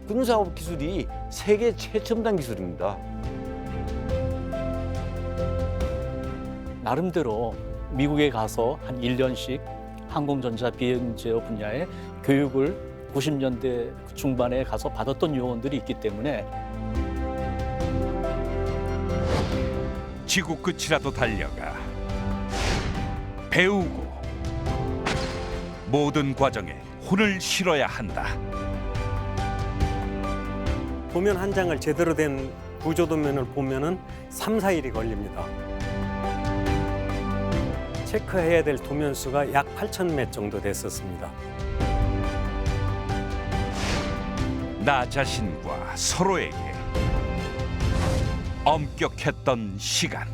군사호흡 기술이 세계 최첨단 기술입니다. 나름대로 미국에 가서 한 1년씩 항공전자 비행제어 분야의 교육을 90년대 중반에 가서 받았던 요원들이 있기 때문에 지구 끝이라도 달려가 배우고 모든 과정에 혼을 실어야 한다. 도면 한 장을 제대로 된 구조도면을 보면은 3, 4일이 걸립니다. 체크해야 될 도면 수가 약 8,000매 정도 됐었습니다. 나 자신과 서로에게 엄격했던 시간.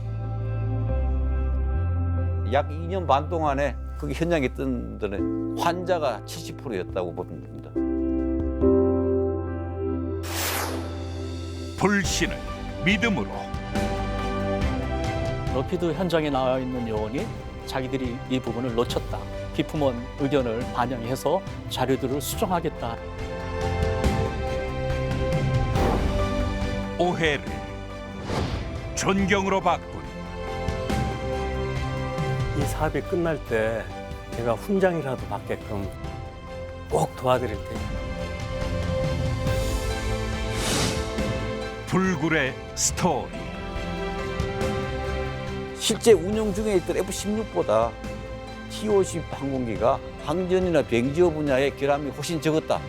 약 2년 반 동안에 그 현장에 있던 분들은 환자가 70%였다고 보면 됩니다. 불신을 믿음으로, 러피드 현장에 나와 있는 요원이 자기들이 이 부분을 놓쳤다. 비품원 의견을 반영해서 자료들을 수정하겠다. 오해를 존경으로 바꾼 이 사업이 끝날 때 제가 훈장이라도 받게끔 꼭 도와드릴 테니까. 불굴의 스토리. 실제 운영 중에 있던 F-16보다 T-50 항공기가 항전이나 비행지어 분야의 결함이 훨씬 적었다.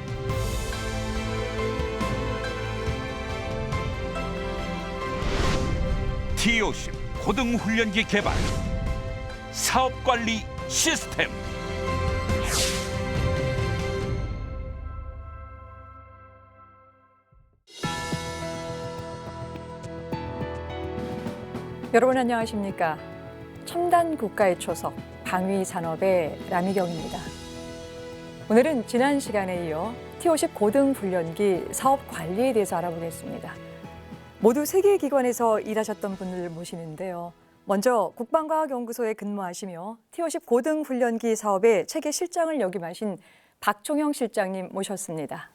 T-50 고등훈련기 개발 사업관리 시스템. 여러분 안녕하십니까? 첨단 국가의 초석, 방위 산업의 라미경입니다. 오늘은 지난 시간에 이어 T-50 고등훈련기 사업 관리에 대해서 알아보겠습니다. 모두 3개의 기관에서 일하셨던 분을 모시는데요. 먼저 국방과학연구소에 근무하시며 T-50 고등훈련기 사업의 체계 실장을 역임하신 박총영 실장님 모셨습니다.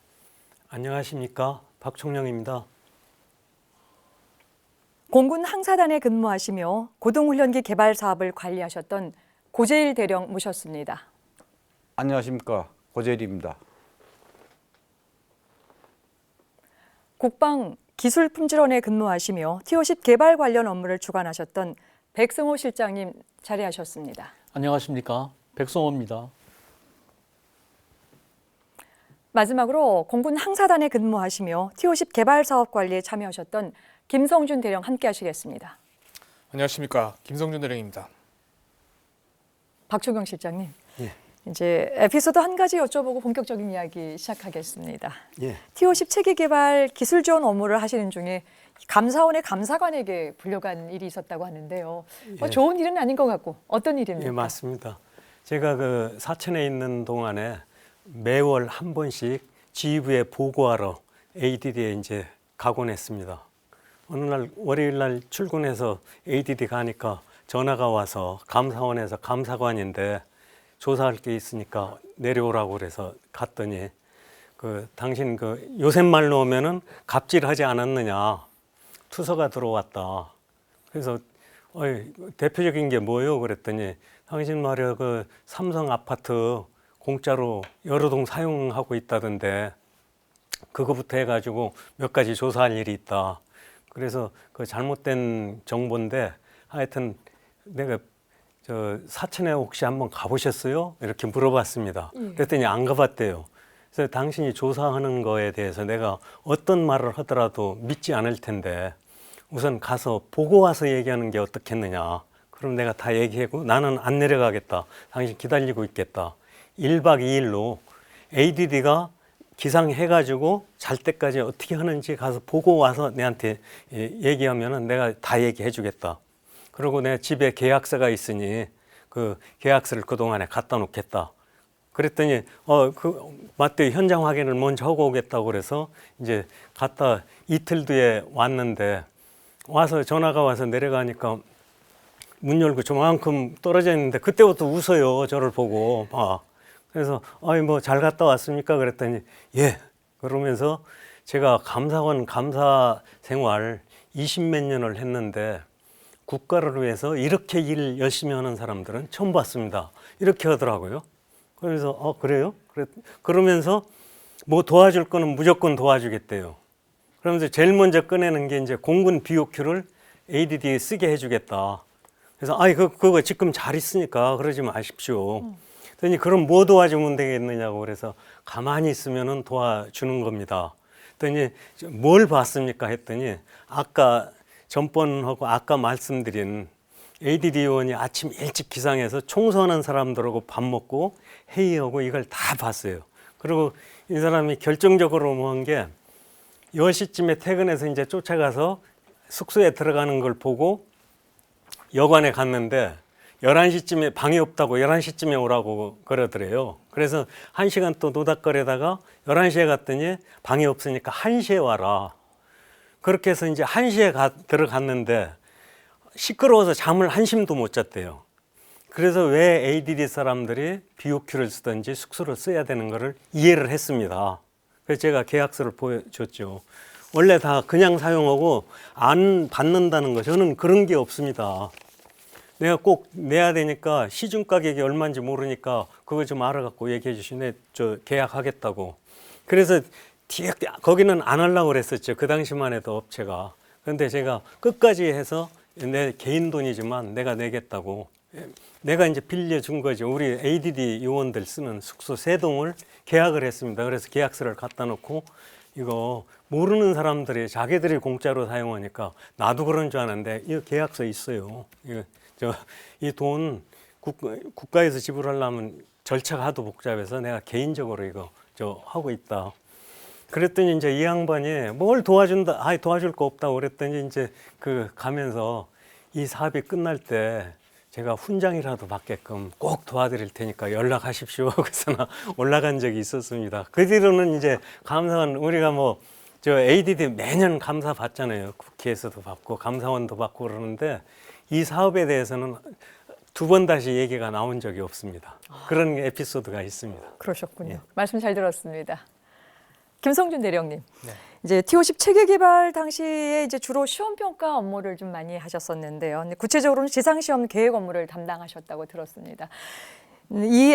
안녕하십니까? 박총영입니다. 공군 항사단에 근무하시며 고등훈련기 개발 사업을 관리하셨던 고재일 대령 모셨습니다. 안녕하십니까, 고재일입니다. 국방 기술품질원에 근무하시며 T-50 개발 관련 업무를 주관하셨던 백승호 실장님 자리하셨습니다. 안녕하십니까? 백성호입니다. 마지막으로 공군 항사단에 근무하시며 T-50 개발 사업 관리에 참여하셨던 김성준 대령 함께 하시겠습니다. 안녕하십니까, 김성준 대령입니다. 박총영 실장님, 예. 이제 에피소드 한 가지 여쭤보고 본격적인 이야기 시작하겠습니다. 예. T-50 체계 개발 기술 지원 업무를 하시는 중에 감사원의 감사관에게 불려간 일이 있었다고 하는데요. 예. 좋은 일은 아닌 것 같고 어떤 일입니까? 예, 맞습니다. 제가 그 사천에 있는 동안에 매월 한 번씩 지휘부에 보고하러 ADD에 이제 가곤 했습니다. 어느 날 월요일 날 출근해서 ADD 가니까 전화가 와서 감사원에서 감사관인데 조사할 게 있으니까 내려오라고 그래서 갔더니 당신 요새 말로 오면은 갑질하지 않았느냐, 투서가 들어왔다. 그래서 대표적인 게 뭐요? 그랬더니 당신 말이야 삼성 아파트 공짜로 여러 동 사용하고 있다던데 그거부터 해가지고 몇 가지 조사할 일이 있다. 그래서 잘못된 정보인데 하여튼 내가 사천에 혹시 한번 가보셨어요? 이렇게 물어봤습니다. 그랬더니 안 가봤대요. 그래서 당신이 조사하는 거에 대해서 내가 어떤 말을 하더라도 믿지 않을 텐데 우선 가서 보고 와서 얘기하는 게 어떻겠느냐. 그럼 내가 다 얘기하고 나는 안 내려가겠다. 당신 기다리고 있겠다. 1박 2일로 ADD가 기상해가지고 잘 때까지 어떻게 하는지 가서 보고 와서 내한테 얘기하면은 내가 다 얘기해 주겠다. 그리고 내가 집에 계약서가 있으니 그 계약서를 그동안에 갖다 놓겠다. 그랬더니 맞대 현장 확인을 먼저 하고 오겠다고 그래서 이제 갔다 이틀 뒤에 왔는데 와서 전화가 와서 내려가니까 문 열고 저만큼 떨어져 있는데 그때부터 웃어요. 저를 보고. 그래서 뭐 잘 갔다 왔습니까? 그랬더니 예. 그러면서 제가 감사원 감사 생활 20몇 년을 했는데 국가를 위해서 이렇게 일 열심히 하는 사람들은 처음 봤습니다. 이렇게 하더라고요. 그래서 그래요? 그러면서 뭐 도와줄 거는 무조건 도와주겠대요. 그러면서 제일 먼저 꺼내는 게 이제 공군 BOQ를 ADD에 쓰게 해주겠다. 그래서 그거 지금 잘 있으니까 그러지 마십시오. 그랬더니 그럼 뭐 도와주면 되겠느냐고 그래서 가만히 있으면은 도와주는 겁니다. 그랬더니 뭘 봤습니까 했더니 아까 전번하고 아까 말씀드린 ADD 의원이 아침 일찍 기상해서 청소하는 사람들하고 밥 먹고 회의하고 이걸 다 봤어요. 그리고 이 사람이 결정적으로 뭐 한 게 10시쯤에 퇴근해서 이제 쫓아가서 숙소에 들어가는 걸 보고 여관에 갔는데 11시쯤에 방이 없다고 11시쯤에 오라고 그러더래요. 그래서 1시간 또 노닥거리다가 11시에 갔더니 방이 없으니까 1시에 와라. 그렇게 해서 이제 1시에 들어갔는데 시끄러워서 잠을 한심도 못 잤대요. 그래서 왜 ADD 사람들이 BOQ를 쓰든지 숙소를 써야 되는 거를 이해를 했습니다. 그래서 제가 계약서를 보여줬죠. 원래 다 그냥 사용하고 안 받는다는 거 저는 그런 게 없습니다. 내가 꼭 내야 되니까 시중 가격이 얼마인지 모르니까 그거 좀 알아갖고 얘기해 주시네. 저 계약하겠다고. 그래서 거기는 안 하려고 그랬었죠. 그 당시만 해도 업체가. 그런데 제가 끝까지 해서 내 개인 돈이지만 내가 내겠다고. 내가 이제 빌려준 거죠. 우리 ADD 요원들 쓰는 숙소 3동을 계약을 했습니다. 그래서 계약서를 갖다 놓고 이거 모르는 사람들이 자기들이 공짜로 사용하니까 나도 그런 줄 아는데 이 계약서 있어요. 이 돈 국가에서 지불하려면 절차가 하도 복잡해서 내가 개인적으로 이거 하고 있다. 그랬더니 이제 이 양반이 뭘 도와준다, 도와줄 거 없다고 그랬더니 이제 가면서 이 사업이 끝날 때 제가 훈장이라도 받게끔 꼭 도와드릴 테니까 연락하십시오. 그래서 나 올라간 적이 있었습니다. 그 뒤로는 이제 감사원 우리가 ADD 매년 감사 받잖아요. 국회에서도 받고 감사원도 받고 그러는데 이 사업에 대해서는 2번 다시 얘기가 나온 적이 없습니다. 그런 에피소드가 있습니다. 그러셨군요. 예. 말씀 잘 들었습니다. 김성준 대령님. 네. 이제 T50 체계 개발 당시에 이제 주로 시험 평가 업무를 좀 많이 하셨었는데요. 근데 구체적으로는 지상 시험 계획 업무를 담당하셨다고 들었습니다.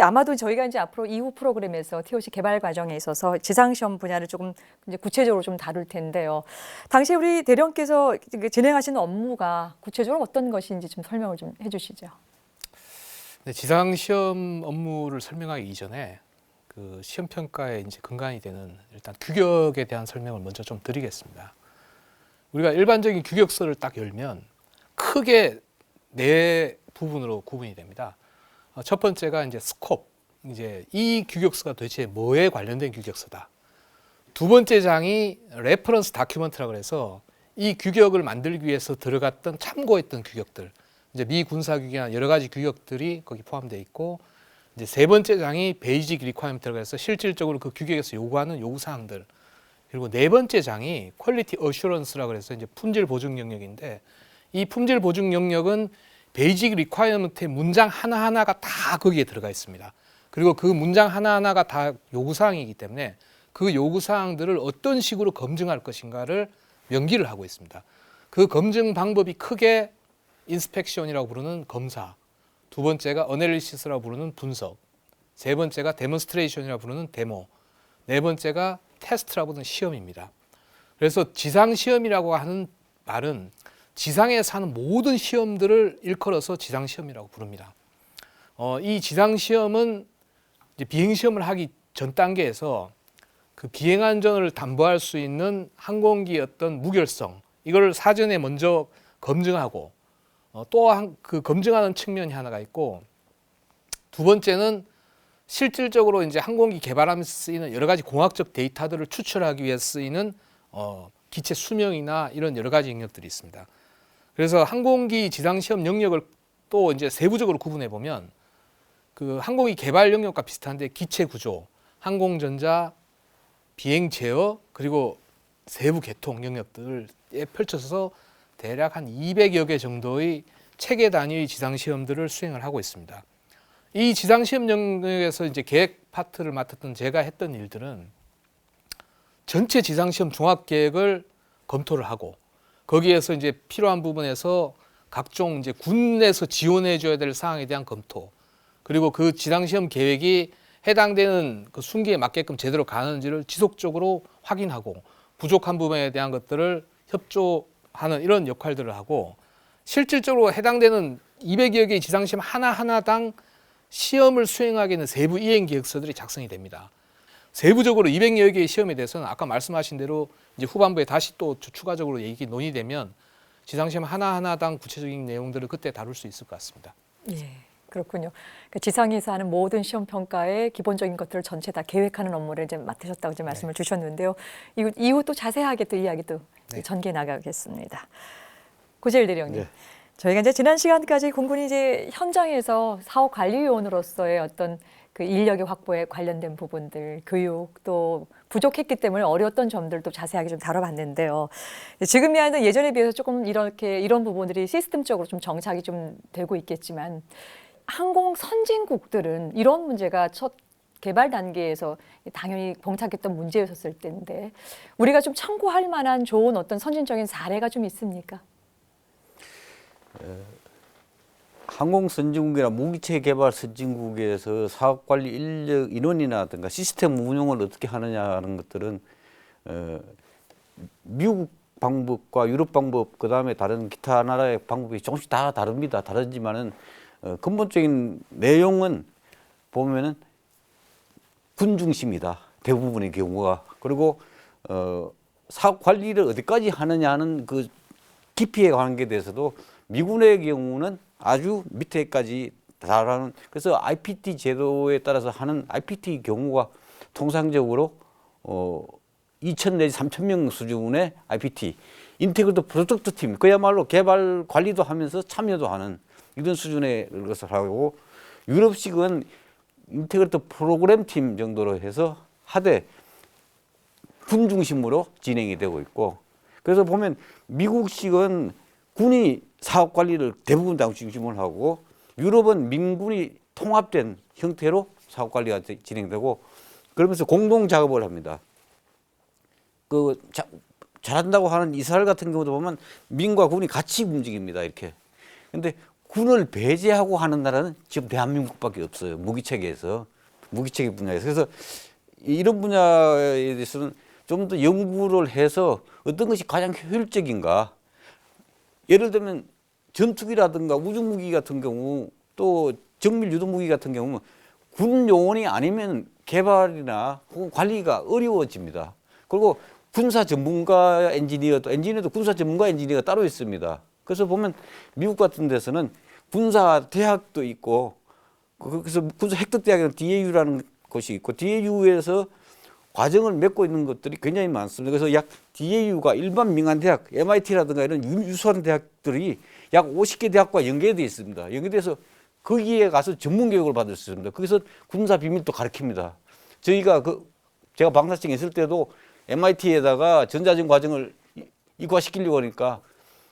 아마도 저희가 이제 앞으로 이후 프로그램에서 T50 개발 과정에 있어서 지상 시험 분야를 조금 이제 구체적으로 좀 다룰 텐데요. 당시 우리 대령께서 진행하시는 업무가 구체적으로 어떤 것인지 좀 설명을 좀 해주시죠. 네, 지상 시험 업무를 설명하기 이전에 그 시험 평가의 이제 근간이 되는 일단 규격에 대한 설명을 먼저 좀 드리겠습니다. 우리가 일반적인 규격서를 딱 열면 크게 4부분으로 구분이 됩니다. 첫 번째가 이제 스콥, 이제 이 규격서가 도대체 뭐에 관련된 규격서다. 두 번째 장이 레퍼런스 다큐먼트라고 해서 이 규격을 만들기 위해서 들어갔던 참고했던 규격들, 이제 미 군사 규격이나 여러 가지 규격들이 거기 포함되어 있고, 이제 세 번째 장이 베이직 리ኳ이먼트라고 해서 실질적으로 그 규격에서 요구하는 요구 사항들, 그리고 네 번째 장이 퀄리티 어슈런스라고 해서 이제 품질 보증 영역인데, 이 품질 보증 영역은 베이직 리ኳ이먼트의 문장 하나하나가 다 거기에 들어가 있습니다. 그리고 그 문장 하나하나가 다 요구사항이기 때문에 그 요구사항들을 어떤 식으로 검증할 것인가를 명기를 하고 있습니다. 그 검증 방법이 크게 인스펙션이라고 부르는 검사, 두 번째가 어널리시스라고 부르는 분석, 세 번째가 데몬스트레이션이라고 부르는 데모, 네 번째가 테스트라고 부르는 시험입니다. 그래서 지상시험이라고 하는 말은 지상에서 하는 모든 시험들을 일컬어서 지상시험이라고 부릅니다. 이 지상시험은 이제 비행시험을 하기 전 단계에서 그 비행 안전을 담보할 수 있는 항공기의 어떤 무결성, 이걸 사전에 먼저 검증하고 또한 그 검증하는 측면이 하나가 있고, 두 번째는 실질적으로 이제 항공기 개발하면서 쓰이는 여러 가지 공학적 데이터들을 추출하기 위해 쓰이는 기체 수명이나 이런 여러 가지 영역들이 있습니다. 그래서 항공기 지상시험 영역을 또 이제 세부적으로 구분해 보면 그 항공기 개발 영역과 비슷한데 기체 구조, 항공전자, 비행 제어, 그리고 세부 개통 영역들에 펼쳐서 대략 한 200여 개 정도의 체계 단위의 지상시험들을 수행을 하고 있습니다. 이 지상시험 영역에서 이제 계획 파트를 맡았던 제가 했던 일들은 전체 지상시험 종합계획을 검토를 하고 거기에서 이제 필요한 부분에서 각종 이제 군에서 지원해 줘야 될 사항에 대한 검토, 그리고 그 지상시험 계획이 해당되는 그 순기에 맞게끔 제대로 가는지를 지속적으로 확인하고 부족한 부분에 대한 것들을 협조하는 이런 역할들을 하고, 실질적으로 해당되는 200여 개의 지상시험 하나하나당 시험을 수행하게 되는 세부 이행 계획서들이 작성이 됩니다. 세부적으로 200여 개의 시험에 대해서는 아까 말씀하신 대로 이제 후반부에 다시 또 추가적으로 얘기 논의되면 지상시험 하나하나당 구체적인 내용들을 그때 다룰 수 있을 것 같습니다. 예, 그렇군요. 그러니까 지상에서 하는 모든 시험 평가의 기본적인 것들을 전체 다 계획하는 업무를 이제 맡으셨다고 이제 말씀을 주셨는데요. 이후 또 자세하게 또 이야기 또 전개 나가겠습니다. 고재일 대령님. 네. 저희가 이제 지난 시간까지 공군이 이제 현장에서 사업 관리요원으로서의 어떤 그 인력의 확보에 관련된 부분들, 교육 또 부족했기 때문에 어려웠던 점들도 자세하게 좀 다뤄봤는데요. 지금이야 예전에 비해서 조금 이런 부분들이 시스템적으로 좀 정착이 좀 되고 있겠지만 항공 선진국들은 이런 문제가 첫 개발 단계에서 당연히 봉착했던 문제였었을 텐데 우리가 좀 참고할 만한 좋은 어떤 선진적인 사례가 좀 있습니까? 항공 선진국이나 무기체 개발 선진국에서 사업 관리 인력 인원이라든가 시스템 운영을 어떻게 하느냐는 것들은 미국 방법과 유럽 방법, 그다음에 다른 기타 나라의 방법이 조금씩 다 다릅니다. 다르지만은 근본적인 내용은 보면은 군 중심이다. 대부분의 경우가. 그리고 사업 관리를 어디까지 하느냐는 그 깊이에 관한 게 대해서도 미군의 경우는 아주 밑에까지 달하는, 그래서 IPT 제도에 따라서 하는 IPT 경우가 통상적으로 2,000 내지 3,000명 수준의 IPT 인테그레이터 프로젝트 팀, 그야말로 개발 관리도 하면서 참여도 하는 이런 수준의 것을 하고, 유럽식은 인테그레이터 프로그램 팀 정도로 해서 하되 군 중심으로 진행이 되고 있고, 그래서 보면 미국식은 군이 사업 관리를 대부분 다 중심으로 하고, 유럽은 민군이 통합된 형태로 사업 관리가 진행되고, 그러면서 공동 작업을 합니다. 잘한다고 하는 이스라엘 같은 경우도 보면 민과 군이 같이 움직입니다. 이렇게. 근데 군을 배제하고 하는 나라는 지금 대한민국밖에 없어요. 무기체계에서, 무기체계 분야에서. 그래서 이런 분야에 대해서는 좀 더 연구를 해서 어떤 것이 가장 효율적인가. 예를 들면 전투기라든가 우주무기 같은 경우, 또 정밀 유도무기 같은 경우는 군 요원이 아니면 개발이나 혹은 관리가 어려워집니다. 그리고 군사 전문가 엔지니어도 군사 전문가 엔지니어가 따로 있습니다. 그래서 보면 미국 같은 데서는 군사 대학도 있고, 그래서 군사 획득대학이라는 DAU라는 곳이 있고, DAU에서 과정을 맺고 있는 것들이 굉장히 많습니다. 그래서 약 DAU가 일반 민간 대학, MIT라든가 이런 유수한 대학들이 약 50개 대학과 연계되어 있습니다. 연계돼서 거기에 가서 전문 교육을 받을 수 있습니다. 거기서 군사 비밀도 가르칩니다. 제가 방사청에 있을 때도 MIT에다가 전자전 과정을 이과시키려고 하니까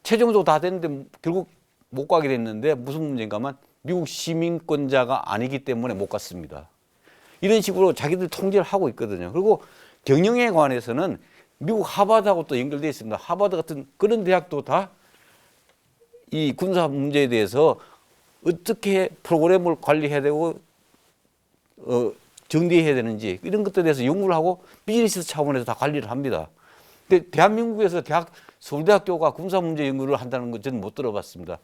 최종적으로 다 됐는데 결국 못 가게 됐는데, 무슨 문제인가 하면 미국 시민권자가 아니기 때문에 못 갔습니다. 이런 식으로 자기들 통제를 하고 있거든요. 그리고 경영에 관해서는 미국 하버드하고 또 연결되어 있습니다. 하버드 같은 그런 대학도 다 이 군사 문제에 대해서 어떻게 프로그램을 관리해야 되고 정리해야 되는지 이런 것들에 대해서 연구를 하고 비즈니스 차원에서 다 관리를 합니다. 근데 대한민국에서 서울대학교가 군사 문제 연구를 한다는 건 저는 못 들어봤습니다.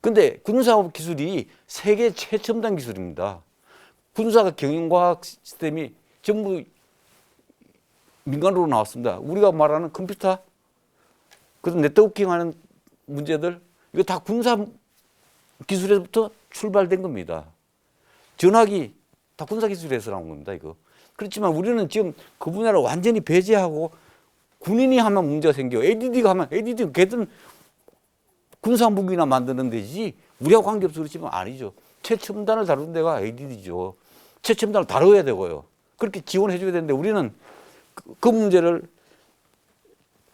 근데 군사 기술이 세계 최첨단 기술입니다. 군사 경영과학 시스템이 전부 민간으로 나왔습니다. 우리가 말하는 컴퓨터, 그런 네트워킹하는 문제들, 이거 다 군사 기술에서부터 출발된 겁니다. 전화기 다 군사 기술에서 나온 겁니다. 이거. 그렇지만 우리는 지금 그 분야를 완전히 배제하고 군인이 하면 문제가 생겨. ADD가 하면 ADD 걔든 군사 무기나 만드는 데지 우리하고 관계없어. 그렇지만 아니죠. 최첨단을 다루는 데가 ADD죠. 최첨단을 다뤄야 되고요. 그렇게 지원해 줘야 되는데 우리는 그 문제를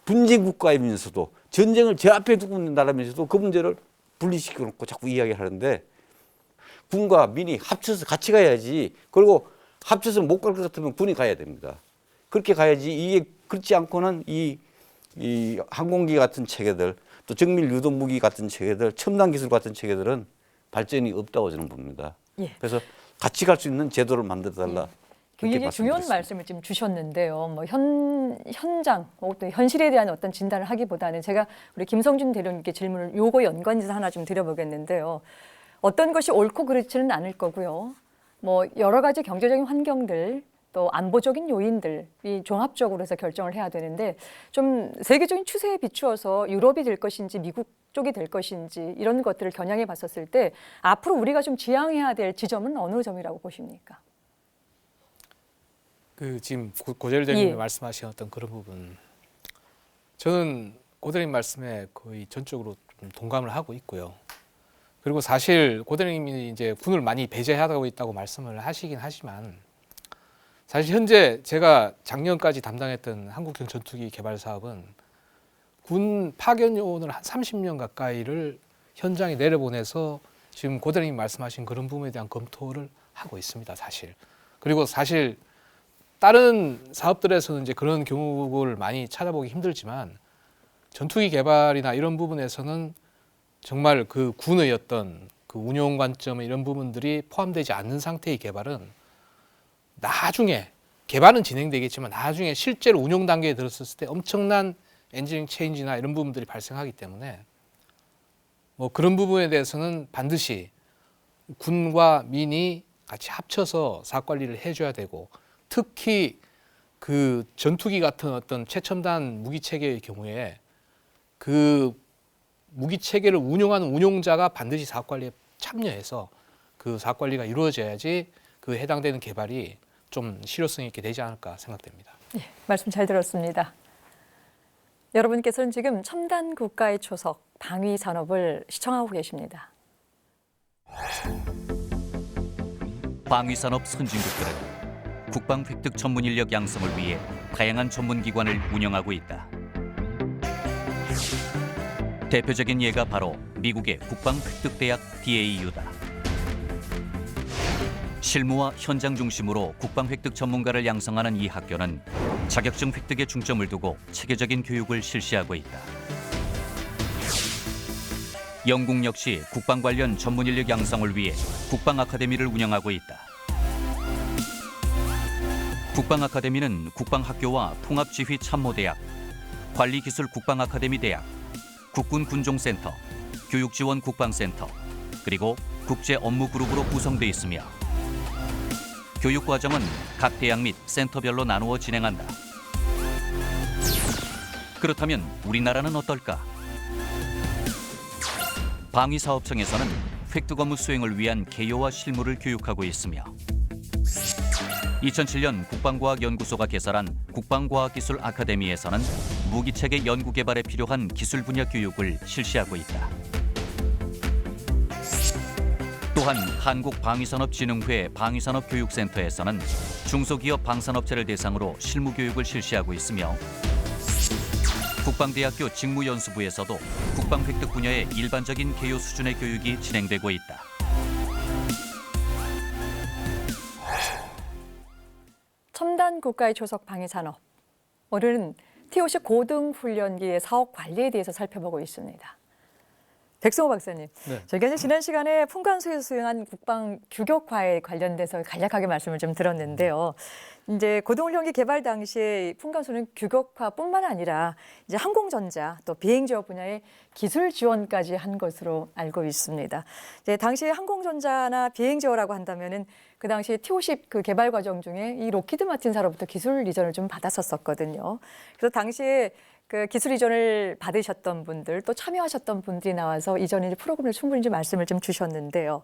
분쟁 국가이면서도 전쟁을 제 앞에 두고 있는 나라면서도 그 문제를 분리시켜 놓고 자꾸 이야기하는데, 군과 민이 합쳐서 같이 가야지. 그리고 합쳐서 못 갈 것 같으면 군이 가야 됩니다. 그렇게 가야지 이게 그렇지 않고는 이 항공기 같은 체계들 또 정밀 유도 무기 같은 체계들 첨단 기술 같은 체계들은 발전이 없다고 저는 봅니다. 예. 그래서 같이 갈 수 있는 제도를 만들어 달라. 굉장히 중요한 말씀을 지금 주셨는데요. 뭐 현장, 또 현실에 대한 어떤 진단을 하기보다는 제가 우리 김성준 대령님께 질문을 요거 연관해서 하나 좀 드려보겠는데요. 어떤 것이 옳고 그렇지는 않을 거고요. 뭐 여러 가지 경제적인 환경들 또 안보적인 요인들이 종합적으로 해서 결정을 해야 되는데 좀 세계적인 추세에 비추어서 유럽이 될 것인지 미국 쪽이 될 것인지 이런 것들을 겨냥해 봤었을 때 앞으로 우리가 좀 지향해야 될 지점은 어느 점이라고 보십니까? 그 지금 고재일 대표님이 예. 말씀하신 어떤 그런 부분, 저는 고 대표님 말씀에 거의 전적으로 좀 동감을 하고 있고요. 그리고 사실 고 대표님이 이제 군을 많이 배제하고 있다고 말씀을 하시긴 하지만 사실 현재 제가 작년까지 담당했던 한국형 전투기 개발 사업은 군 파견 요원을 한 30년 가까이를 현장에 내려보내서 지금 고 대표님 말씀하신 그런 부분에 대한 검토를 하고 있습니다, 사실. 그리고 사실 다른 사업들에서는 이제 그런 경우를 많이 찾아보기 힘들지만 전투기 개발이나 이런 부분에서는 정말 그 군의 어떤 그 운용 관점 이런 부분들이 포함되지 않는 상태의 개발은 나중에 개발은 진행되겠지만 나중에 실제로 운용 단계에 들었을 때 엄청난 엔지니어링 체인지나 이런 부분들이 발생하기 때문에 뭐 그런 부분에 대해서는 반드시 군과 민이 같이 합쳐서 사업 관리를 해줘야 되고 특히 그 전투기 같은 어떤 최첨단 무기 체계의 경우에 그 무기 체계를 운용하는 운용자가 반드시 사업 관리에 참여해서 그 사업 관리가 이루어져야지 그 해당되는 개발이 좀 실효성 있게 되지 않을까 생각됩니다. 예, 말씀 잘 들었습니다. 여러분께서는 지금 첨단 국가의 초석 방위 산업을 시청하고 계십니다. 방위산업 선진국들은 국방 획득 전문 인력 양성을 위해 다양한 전문 기관을 운영하고 있다. 대표적인 예가 바로 미국의 국방 획득 대학 DAU다. 실무와 현장 중심으로 국방 획득 전문가를 양성하는 이 학교는 자격증 획득에 중점을 두고 체계적인 교육을 실시하고 있다. 영국 역시 국방 관련 전문 인력 양성을 위해 국방 아카데미를 운영하고 있다. 국방 아카데미는 국방학교와 통합지휘참모대학, 관리기술 국방 아카데미 대학, 국군 군종센터, 교육지원 국방센터, 그리고 국제 업무 그룹으로 구성돼 있으며 교육 과정은 각 대학 및 센터별로 나누어 진행한다. 그렇다면 우리나라는 어떨까? 방위사업청에서는 획득 업무 수행을 위한 개요와 실무를 교육하고 있으며 2007년 국방과학연구소가 개설한 국방과학기술 아카데미에서는 무기체계 연구 개발에 필요한 기술 분야 교육을 실시하고 있다. 또한 한국방위산업진흥회 방위산업교육센터에서는 중소기업 방산업체를 대상으로 실무 교육을 실시하고 있으며 국방대학교 직무연수부에서도 국방 획득 분야의 일반적인 개요 수준의 교육이 진행되고 있다. 첨단 국가의 초석 방위 산업. 오늘은 T50 고등훈련기의 사업 관리에 대해서 살펴보고 있습니다. 백승호 박사님, 네. 저희가 이제 지난 시간에 풍간소에서 수행한 국방 규격화에 관련돼서 간략하게 말씀을 좀 들었는데요. 이제 고등훈련기 개발 당시에 풍간소는 규격화뿐만 아니라 이제 항공전자 또 비행제어 분야의 기술 지원까지 한 것으로 알고 있습니다. 이제 당시에 항공전자나 비행제어라고 한다면은 그 당시에 T50 그 개발 과정 중에 이 로키드 마틴사로부터 기술 이전을 좀 받았었거든요. 그래서 당시에 그 기술 이전을 받으셨던 분들 또 참여하셨던 분들이 나와서 이전에 프로그램을 충분히 좀 말씀을 좀 주셨는데요.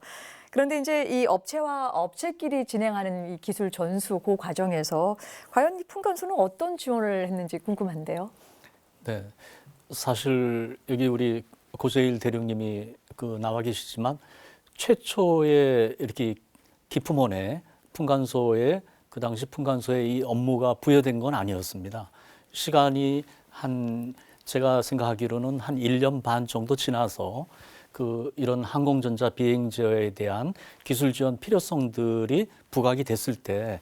그런데 이제 이 업체와 업체끼리 진행하는 이 기술 전수 그 과정에서 과연 이 풍간소는 어떤 지원을 했는지 궁금한데요. 네, 사실 여기 우리 고재일 대령님이 그 나와 계시지만 최초에 이렇게 기품원에 풍간소에 그 당시 풍간소에 이 업무가 부여된 건 아니었습니다. 시간이 제가 생각하기로는 한 1년 반 정도 지나서 그 이런 항공전자 비행제어에 대한 기술 지원 필요성들이 부각이 됐을 때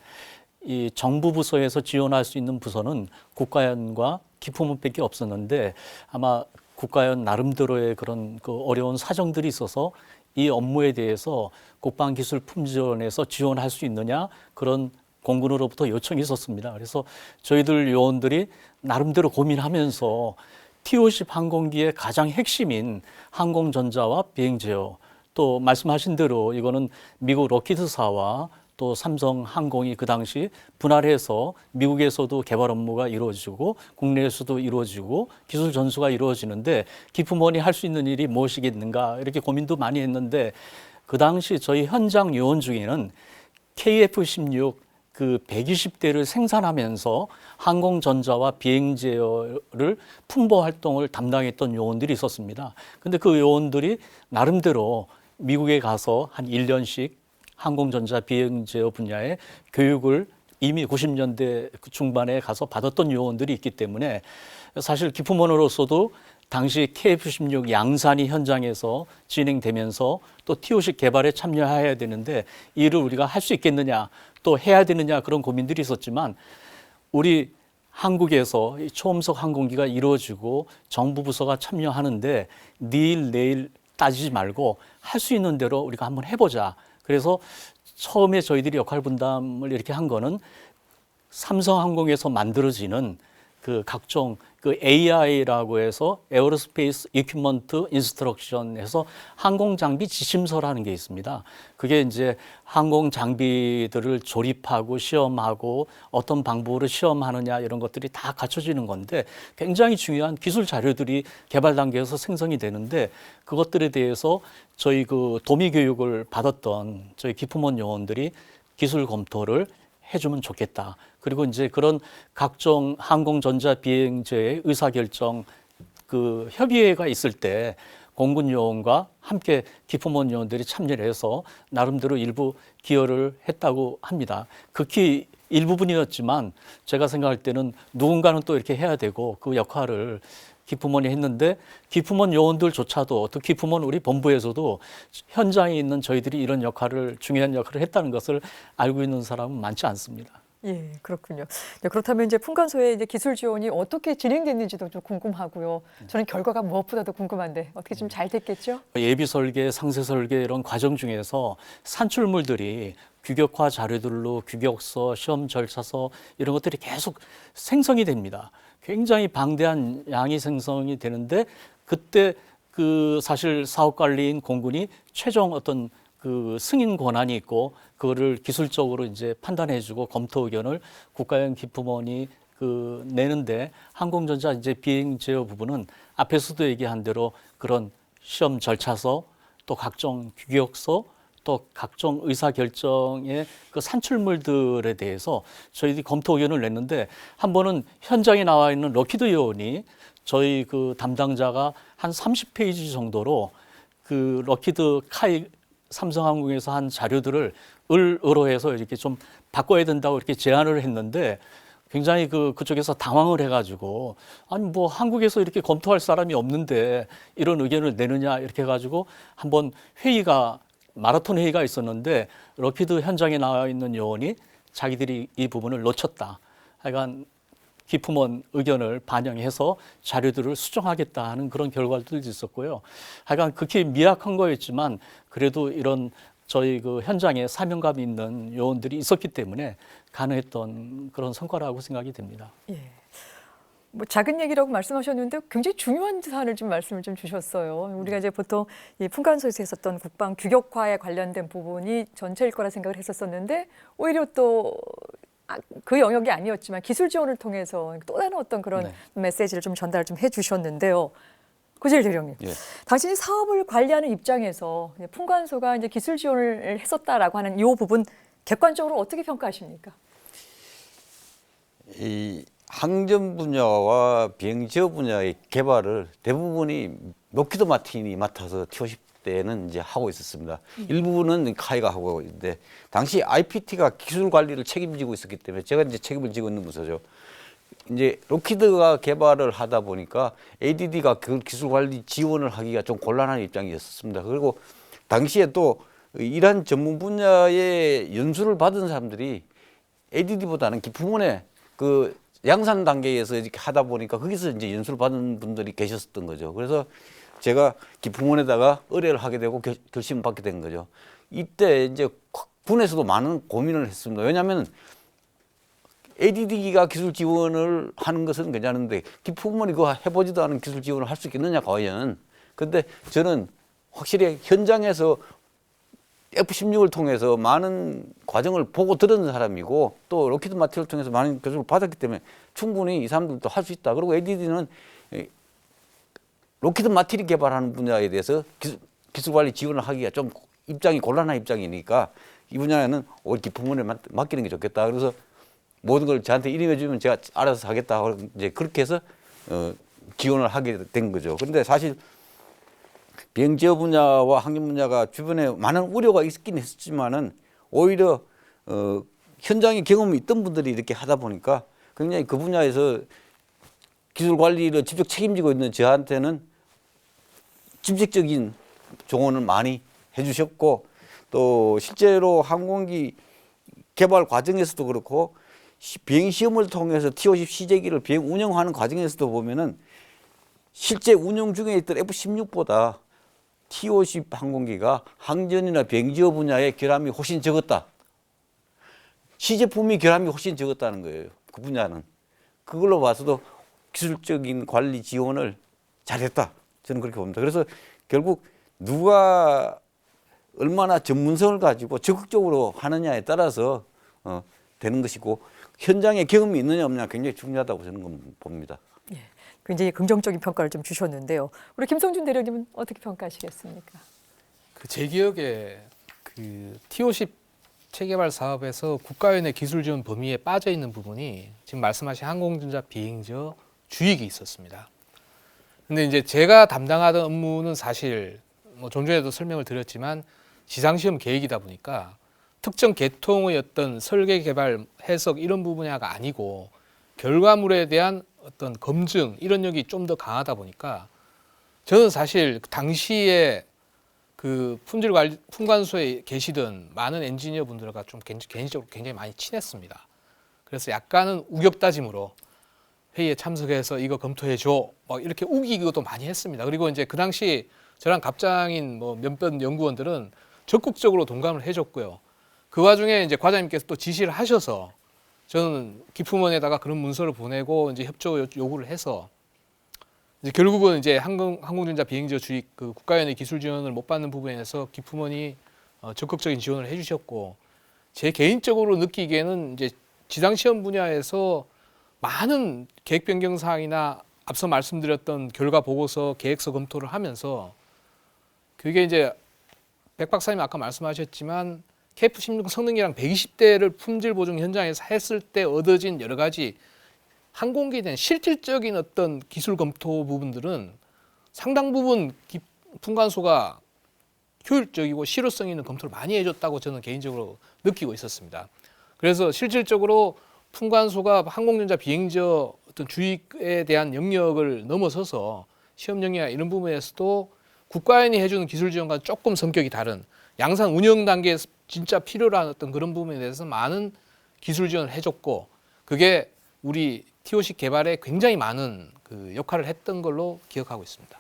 이 정부 부서에서 지원할 수 있는 부서는 국가연과 기품원밖에 없었는데 아마 국가연 나름대로의 그런 그 어려운 사정들이 있어서 이 업무에 대해서 국방기술품지원에서 지원할 수 있느냐 그런 공군으로부터 요청이 있었습니다. 그래서 저희들 요원들이 나름대로 고민하면서 T-50 항공기의 가장 핵심인 항공전자와 비행제어 또 말씀하신 대로 이거는 미국 럭히드사와 또 삼성항공이 그 당시 분할해서 미국에서도 개발 업무가 이루어지고 국내에서도 이루어지고 기술 전수가 이루어지는데 기품원이 할 수 있는 일이 무엇이겠는가 이렇게 고민도 많이 했는데 그 당시 저희 현장 요원 중에는 KF-16 그 120대를 생산하면서 항공전자와 비행제어를 풍보 활동을 담당했던 요원들이 있었습니다. 근데 그 요원들이 나름대로 미국에 가서 한 1년씩 항공전자 비행제어 분야의 교육을 이미 90년대 중반에 가서 받았던 요원들이 있기 때문에 사실 기품원으로서도 당시 KF-16 양산이 현장에서 진행되면서 또 T-50 개발에 참여해야 되는데 이를 우리가 할 수 있겠느냐 또 해야 되느냐 그런 고민들이 있었지만 우리 한국에서 이 초음속 항공기가 이루어지고 정부 부서가 참여하는데 내일 따지지 말고 할 수 있는 대로 우리가 한번 해보자. 그래서 처음에 저희들이 역할 분담을 이렇게 한 거는 삼성항공에서 만들어지는 그 각종 그 AI라고 해서 에어로스페이스 이퀴먼트 인스트럭션에서 항공 장비 지침서라는 게 있습니다. 그게 이제 항공 장비들을 조립하고 시험하고 어떤 방법으로 시험하느냐 이런 것들이 다 갖춰지는 건데 굉장히 중요한 기술 자료들이 개발 단계에서 생성이 되는데 그것들에 대해서 저희 그 도미 교육을 받았던 저희 기품원 요원들이 기술 검토를 해주면 좋겠다. 그리고 이제 그런 각종 항공전자 비행제의 의사결정 그 협의회가 있을 때 공군 요원과 함께 기품원 요원들이 참여를 해서 나름대로 일부 기여를 했다고 합니다. 극히 일부분이었지만 제가 생각할 때는 누군가는 또 이렇게 해야 되고 그 역할을 기품원이 했는데 기품원 요원들조차도 또 기품원 우리 본부에서도 현장에 있는 저희들이 이런 역할을 중요한 역할을 했다는 것을 알고 있는 사람은 많지 않습니다. 예, 그렇군요. 네, 그렇다면 이제 풍간소의 이제 기술 지원이 어떻게 진행됐는지도 좀 궁금하고요. 저는 결과가 무엇보다도 궁금한데 어떻게 좀 잘 됐겠죠? 예비 설계, 상세 설계 이런 과정 중에서 산출물들이 규격화 자료들로 규격서, 시험 절차서 이런 것들이 계속 생성이 됩니다. 굉장히 방대한 양이 생성이 되는데 그때 그 사실 사업 관리인 공군이 최종 어떤 그 승인 권한이 있고 그거를 기술적으로 이제 판단해주고 검토 의견을 국가연 기품원이 그 내는데 항공전자 이제 비행 제어 부분은 앞에서도 얘기한 대로 그런 시험 절차서 또 각종 규격서 또 각종 의사결정의 그 산출물들에 대해서 저희들이 검토 의견을 냈는데 한 번은 현장에 나와 있는 럭히드 요원이 저희 그 담당자가 한 30페이지 정도로 그 럭히드 카이 삼성항공에서 한 자료들을 의로해서 이렇게 좀 바꿔야 된다고 이렇게 제안을 했는데 굉장히 그쪽에서 당황을 해가지고 아니 뭐 한국에서 이렇게 검토할 사람이 없는데 이런 의견을 내느냐 이렇게 해가지고 한번 회의가 마라톤 회의가 있었는데 럭히드 현장에 나와 있는 요원이 자기들이 이 부분을 놓쳤다. 하여간 기품원 의견을 반영해서 자료들을 수정하겠다 하는 그런 결과들도 있었고요. 하여간 극히 미약한 거였지만 그래도 이런 저희 그 현장에 사명감이 있는 요원들이 있었기 때문에 가능했던 그런 성과라고 생각이 됩니다. 예. 뭐 작은 얘기라고 말씀하셨는데 굉장히 중요한 사안을 좀 말씀을 좀 주셨어요. 우리가 이제 보통 이 풍간소에서 했었던 국방 규격화에 관련된 부분이 전체일 거라 생각을 했었었는데 오히려 또 그 영역이 아니었지만 기술 지원을 통해서 또 다른 어떤 그런 네. 메시지를 좀 전달을 좀 해주셨는데요. 고재일 대령님, 예. 당신이 사업을 관리하는 입장에서 풍간소가 이제 기술 지원을 했었다라고 하는 이 부분 객관적으로 어떻게 평가하십니까? 이 항전 분야와 비행제어 분야의 개발을 대부분이 록히드 마틴이 맡아서 T-50 때는 이제 하고 있었습니다. 일부분은 카이가 하고 있는데 당시 IPT가 기술 관리를 책임지고 있었기 때문에 제가 이제 책임을 지고 있는 부서죠. 이제 록히드가 개발을 하다 보니까 ADD가 그 기술 관리 지원을 하기가 좀 곤란한 입장이었습니다. 그리고 당시에 또 이러한 전문 분야의 연수를 받은 사람들이 ADD보다는 기품원에 그 양산 단계에서 이렇게 하다 보니까 거기서 이제 연수를 받은 분들이 계셨었던 거죠. 그래서 제가 기품원에다가 의뢰를 하게 되고 결심을 받게 된 거죠. 이때 이제 군에서도 많은 고민을 했습니다. 왜냐하면 ADD가 기술 지원을 하는 것은 괜찮은데 기품원이 그거 해보지도 않은 기술 지원을 할 수 있겠느냐 과연. 근데 저는 확실히 현장에서 F-16을 통해서 많은 과정을 보고 들은 사람이고 또 로키드 마틴을 통해서 많은 교육을 받았기 때문에 충분히 이 사람들도 할 수 있다. 그리고 ADD는 로키드 마틴이 개발하는 분야에 대해서 기술 관리 지원을 하기가 좀 입장이 곤란한 입장이니까 이 분야에는 오히려 기품원에 맡기는 게 좋겠다. 그래서 모든 걸 저한테 일임해 주면 제가 알아서 하겠다. 이제 그렇게 해서 지원을 하게 된 거죠. 그런데 사실 비행제어 분야와 항공 분야가 주변에 많은 우려가 있긴 했지만은 오히려 현장에 경험이 있던 분들이 이렇게 하다 보니까 굉장히 그 분야에서 기술 관리를 직접 책임지고 있는 저한테는 직접적인 조언을 많이 해주셨고 또 실제로 항공기 개발 과정에서도 그렇고 비행 시험을 통해서 T-50 시제기를 비행 운영하는 과정에서도 보면은 실제 운영 중에 있던 F-16보다 T-50 항공기가 항전이나 비행지어 분야의 결함이 훨씬 적었다. 시제품이 결함이 훨씬 적었다는 거예요. 그 분야는. 그걸로 봐서도 기술적인 관리 지원을 잘했다. 저는 그렇게 봅니다. 그래서 결국 누가 얼마나 전문성을 가지고 적극적으로 하느냐에 따라서 되는 것이고 현장에 경험이 있느냐 없느냐 굉장히 중요하다고 저는 봅니다. 예, 굉장히 긍정적인 평가를 좀 주셨는데요. 우리 김성준 대령님은 어떻게 평가하시겠습니까? 그 제 기억에 그 T-50 체개발 사업에서 국가연의 기술 지원 범위에 빠져 있는 부분이 지금 말씀하신 항공전자 비행저 주익이 있었습니다. 근데 이제 제가 담당하던 업무는 사실 뭐 좀 전에도 설명을 드렸지만 지상시험 계획이다 보니까 특정 계통의 어떤 설계, 개발, 해석 이런 분야가 아니고 결과물에 대한 어떤 검증 이런 역이 좀 더 강하다 보니까 저는 사실 당시에 그 품관소에 계시던 많은 엔지니어 분들과 좀 개인적으로 굉장히 많이 친했습니다. 그래서 약간은 우격다짐으로 회의에 참석해서 이거 검토해줘 막 이렇게 우기기도 많이 했습니다. 그리고 이제 그 당시 저랑 갑장인 뭐 몇몇 연구원들은 적극적으로 동감을 해줬고요. 그 와중에 이제 과장님께서 또 지시를 하셔서 저는 기품원에다가 그런 문서를 보내고 이제 협조 요구를 해서 이제 결국은 이제 항공전자 비행지어 주익 그 국가연의 기술 지원을 못 받는 부분에서 기품원이 적극적인 지원을 해주셨고 제 개인적으로 느끼기에는 이제 지상시험 분야에서 많은 계획 변경 사항이나 앞서 말씀드렸던 결과 보고서, 계획서 검토를 하면서 그게 이제 백 박사님 아까 말씀하셨지만 KF-16 성능이랑 120대를 품질 보증 현장에서 했을 때 얻어진 여러 가지 항공기에 대한 실질적인 어떤 기술 검토 부분들은 상당 부분 품관소가 효율적이고 실효성 있는 검토를 많이 해줬다고 저는 개인적으로 느끼고 있었습니다. 그래서 실질적으로 품관소가 항공전자 비행저 어떤 주익에 대한 영역을 넘어서서 시험 영역이나 이런 부분에서도 국가연이 해주는 기술 지원과 조금 성격이 다른 양산 운영 단계에서 진짜 필요로 하는 어떤 그런 부분에 대해서 많은 기술 지원을 해줬고 그게 우리 T-50 개발에 굉장히 많은 그 역할을 했던 걸로 기억하고 있습니다.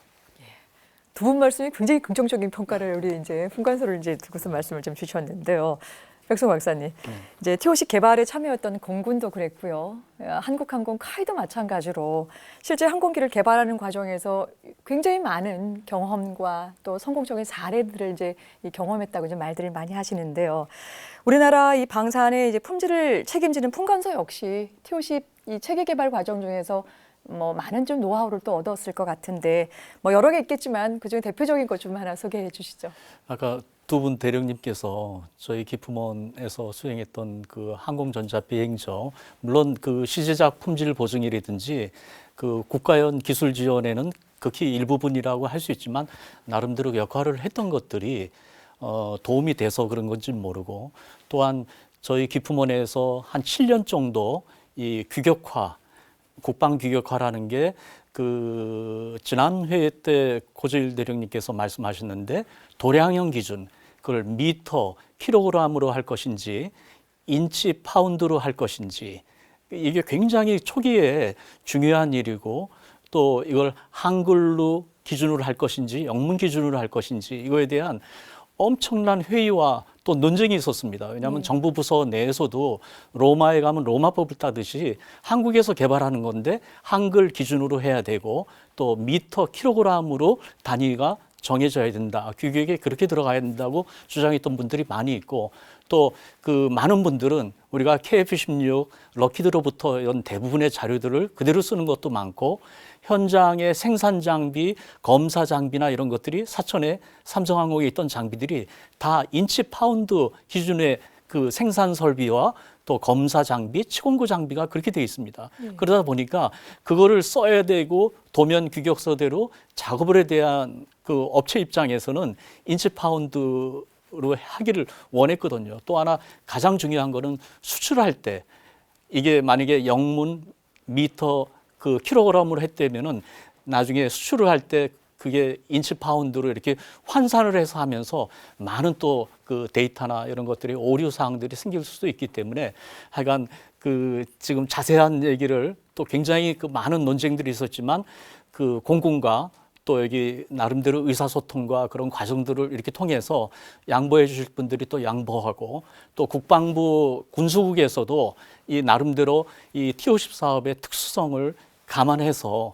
두 분 말씀이 굉장히 긍정적인 평가를 우리 이제 품관소를 이제 두고서 말씀을 좀 주셨는데요. 백승호 박사님, 이제 T-50 개발에 참여했던 공군도 그랬고요. 한국항공 카이도 마찬가지로 실제 항공기를 개발하는 과정에서 굉장히 많은 경험과 또 성공적인 사례들을 이제 경험했다고 좀 말들을 많이 하시는데요. 우리나라 이 방산의 이제 품질을 책임지는 품관소 역시 T-50 이 체계 개발 과정 중에서 뭐 많은 좀 노하우를 또 얻었을 것 같은데 뭐 여러 개 있겠지만 그중에 대표적인 것 좀 하나 소개해 주시죠. 아까 두 분 대령님께서 저희 기품원에서 수행했던 그 항공전자 비행저 물론 그 시제작 품질 보증이라든지 그 국가연 기술 지원에는 극히 일부분이라고 할 수 있지만 나름대로 역할을 했던 것들이 도움이 돼서 그런 건지 모르고 또한 저희 기품원에서 한 7년 정도 이 규격화 국방 규격화라는 게 그 지난 회의 때 고재일 대령님께서 말씀하셨는데 도량형 기준 그걸 미터, 킬로그램으로 할 것인지 인치 파운드로 할 것인지, 이게 굉장히 초기에 중요한 일이고, 또 이걸 한글로 기준으로 할 것인지 영문 기준으로 할 것인지 이거에 대한 엄청난 회의와 또 논쟁이 있었습니다. 왜냐하면 정부 부서 내에서도 로마에 가면 로마법을 따듯이 한국에서 개발하는 건데 한글 기준으로 해야 되고, 또 미터 킬로그램으로 단위가 정해져야 된다. 규격에 그렇게 들어가야 된다고 주장했던 분들이 많이 있고, 또 그 많은 분들은 우리가 KF-16 럭키드로부터 이런 대부분의 자료들을 그대로 쓰는 것도 많고, 현장의 생산 장비, 검사 장비나 이런 것들이 사천에 삼성항공에 있던 장비들이 다 인치 파운드 기준의 그 생산 설비와 또 검사 장비, 치공구 장비가 그렇게 되어 있습니다. 그러다 보니까 그거를 써야 되고 도면 규격서대로 작업을 해 대한 그 업체 입장에서는 인치 파운드로 하기를 원했거든요. 또 하나 가장 중요한 거는 수출할 때 이게 만약에 영문 미터 그 킬로그램으로 했다면은 나중에 수출을 할 때 그게 인치 파운드로 이렇게 환산을 해서 하면서 많은 또 그 데이터나 이런 것들이 오류 사항들이 생길 수도 있기 때문에 하여간 그 지금 자세한 얘기를 또 굉장히 그 많은 논쟁들이 있었지만 그 공군과 또 여기 나름대로 의사소통과 그런 과정들을 이렇게 통해서 양보해 주실 분들이 또 양보하고, 또 국방부 군수국에서도 이 나름대로 이 T-50 사업의 특수성을 감안해서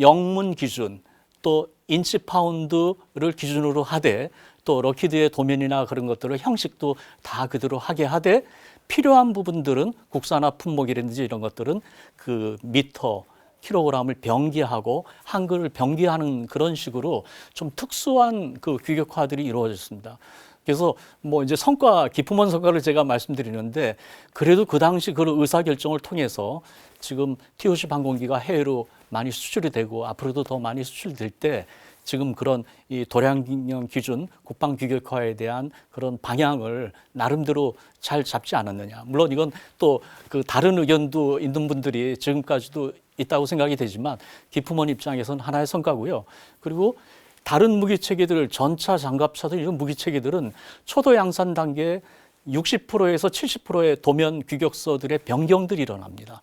영문 기준 또 인치 파운드를 기준으로 하되, 또 럭키드의 도면이나 그런 것들을 형식도 다 그대로 하게 하되, 필요한 부분들은 국산화 품목이라든지 이런 것들은 그 미터 킬로그램을 병기하고 한글을 병기하는 그런 식으로 좀 특수한 그 규격화들이 이루어졌습니다. 그래서 뭐 이제 성과, 기품원 성과를 제가 말씀드리는데, 그래도 그 당시 그런 의사결정을 통해서 지금 T-50 항공기가 해외로 많이 수출이 되고 앞으로도 더 많이 수출될 때 지금 그런 이 도량형 기준, 국방 규격화에 대한 그런 방향을 나름대로 잘 잡지 않았느냐. 물론 이건 또 그 다른 의견도 있는 분들이 지금까지도 있다고 생각이 되지만 기품원 입장에서는 하나의 성과고요. 그리고 다른 무기체계들, 전차, 장갑차들 이런 무기체계들은 초도 양산 단계 60%에서 70%의 도면 규격서들의 변경들이 일어납니다.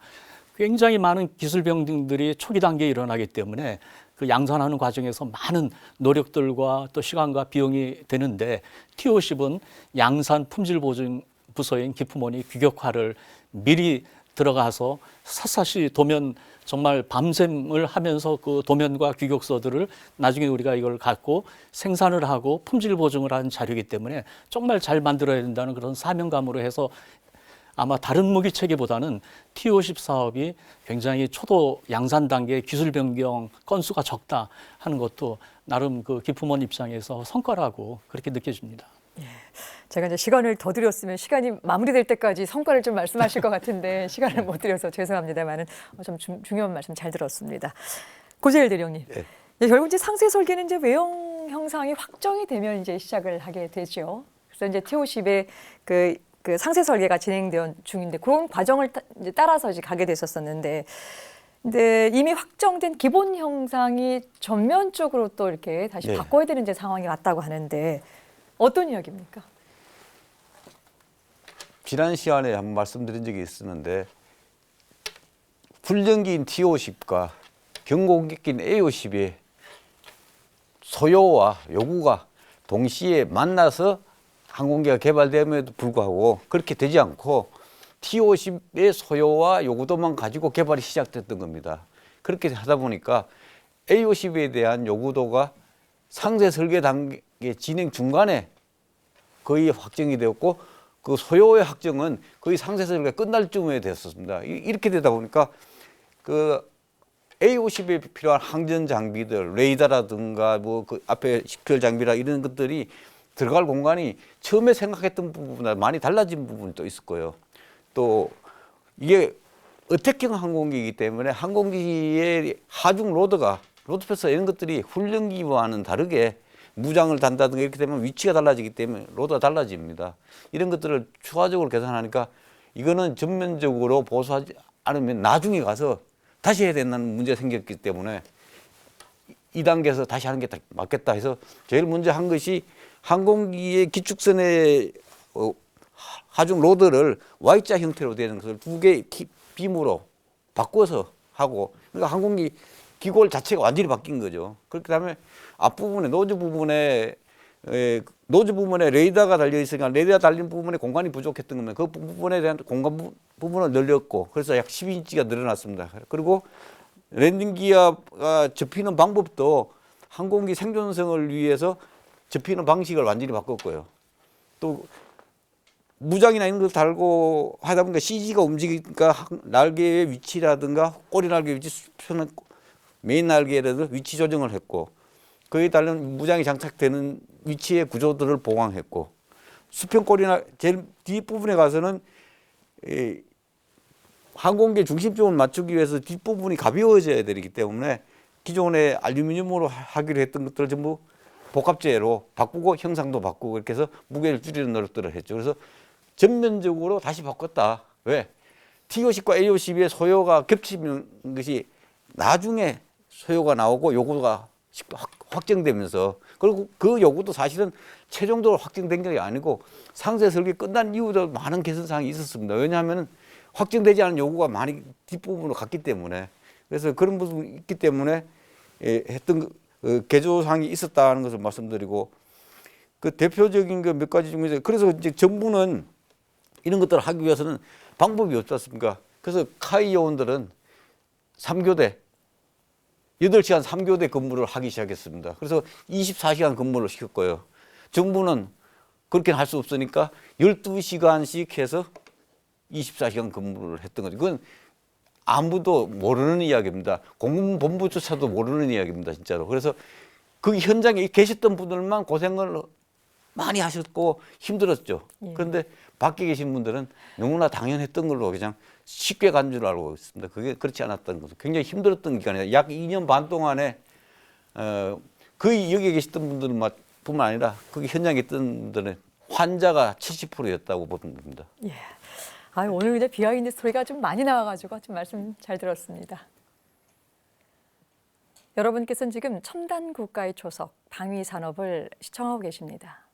굉장히 많은 기술 변경들이 초기 단계에 일어나기 때문에 그 양산하는 과정에서 많은 노력들과 또 시간과 비용이 되는데, T-50은 양산 품질 보증 부서인 기품원이 규격화를 미리 들어가서 샅샅이 도면 정말 밤샘을 하면서 그 도면과 규격서들을 나중에 우리가 이걸 갖고 생산을 하고 품질 보증을 하는 자료이기 때문에 정말 잘 만들어야 된다는 그런 사명감으로 해서 아마 다른 무기 체계보다는 T-50 사업이 굉장히 초도 양산 단계 기술 변경 건수가 적다 하는 것도 나름 그 기품원 입장에서 성과라고 그렇게 느껴집니다. 제가 이제 시간을 더 드렸으면 시간이 마무리될 때까지 성과를 좀 말씀하실 것 같은데 시간을 못 드려서 죄송합니다만은 좀 중요한 말씀 잘 들었습니다. 고재일 대령님, 네, 결국 이제 상세 설계는 이제 외형 형상이 확정이 되면 이제 시작을 하게 되죠. 그래서 이제 T-50의 그 상세 설계가 진행되어 중인데 그런 과정을 이제 따라서 이제 가게 됐었었는데, 근데 이미 확정된 기본 형상이 전면적으로 또 이렇게 다시 바꿔야 되는 이제 상황이 왔다고 하는데 어떤 이야기입니까? 지난 시간에 한번 말씀드린 적이 있었는데, 훈련기인 T-50과 경공격기인 A-50의 소요와 요구가 동시에 만나서 항공기가 개발됨에도 불구하고 그렇게 되지 않고 T-50의 소요와 요구도만 가지고 개발이 시작됐던 겁니다. 그렇게 하다 보니까 A-50에 대한 요구도가 상세 설계 단계 진행 중간에 거의 확정이 되었고, 그 소요의 확정은 거의 상세 설계가 끝날 쯤에 됐었습니다. 이렇게 되다 보니까 그 A-50에 필요한 항전 장비들, 레이더라든가 뭐 그 앞에 식별 장비라 이런 것들이 들어갈 공간이 처음에 생각했던 부분보다 많이 달라진 부분이 또 있을 거예요. 또 이게 어택형 항공기이기 때문에 항공기의 하중 로드패스 이런 것들이 훈련기와는 다르게 무장을 단다든가 이렇게 되면 위치가 달라지기 때문에 로드가 달라집니다. 이런 것들을 추가적으로 계산하니까 이거는 전면적으로 보수하지 않으면 나중에 가서 다시 해야 된다는 문제가 생겼기 때문에 2단계에서 다시 하는 게 맞겠다 해서 제일 먼저 한 것이 항공기의 기축선의 하중 로드를 Y자 형태로 되는 것을 2개의 빔으로 바꿔서 하고, 그러니까 항공기 기골 자체가 완전히 바뀐 거죠. 그렇기 때문에 앞부분에 노즈 부분에 레이더가 달려 있으니까 레이더 달린 부분에 공간이 부족했던 거면 그 부분에 대한 공간 부분을 늘렸고, 그래서 약 12인치가 늘어났습니다. 그리고 랜딩 기어가 접히는 방법도 항공기 생존성을 위해서 접히는 방식을 완전히 바꿨고요. 또 무장이나 이런 걸 달고 하다 보니까 CG가 움직이니까 날개의 위치라든가 꼬리 날개 위치, 메인 날개라든가 위치 조정을 했고, 거기에 따른 무장이 장착되는 위치의 구조들을 보강했고, 수평 꼬리나 제일 뒷부분에 가서는 항공기 중심점을 맞추기 위해서 뒷부분이 가벼워져야 되기 때문에 기존에 알루미늄으로 하기로 했던 것들을 전부 복합재로 바꾸고 형상도 바꾸고 이렇게 해서 무게를 줄이는 노력들을 했죠. 그래서 전면적으로 다시 바꿨다. 왜? T50과 A50의 소요가 겹치는 것이 나중에 소요가 나오고 요구가 확정되면서, 그리고 그 요구도 사실은 최종적으로 확정된 게 아니고 상세 설계 끝난 이후도 많은 개선 사항이 있었습니다. 왜냐하면 확정되지 않은 요구가 많이 뒷부분으로 갔기 때문에, 그래서 그런 부분이 있기 때문에 했던 개조 사항이 있었다는 것을 말씀드리고, 그 대표적인 그 몇 가지 중에서, 그래서 이제 정부는 이런 것들을 하기 위해서는 방법이 없지 않습니까? 그래서 카이 요원들은 3교대 8시간 3교대 근무를 하기 시작했습니다. 그래서 24시간 근무를 시켰고요. 정부는 그렇게 할 수 없으니까 12시간씩 해서 24시간 근무를 했던 거죠. 그건 아무도 모르는 이야기입니다. 공군본부조차도 모르는 이야기입니다, 진짜로. 그래서 그 현장에 계셨던 분들만 고생을 많이 하셨고 힘들었죠. 그런데 밖에 계신 분들은 너무나 당연했던 걸로 그냥 쉽게 간 줄 알고 있습니다. 그게 그렇지 않았다는 거죠. 굉장히 힘들었던 기간이다. 약 2년 반 동안에 거의 여기 계셨던 분들만 뿐만 아니라 거기 현장에 있던 분들은 환자가 70%였다고 보면 됩니다. 예. 아, 오늘 근데 비하인드 스토리가 좀 많이 나와가지고 좀 말씀 잘 들었습니다. 여러분께서는 지금 첨단 국가의 초석 방위 산업을 시청하고 계십니다.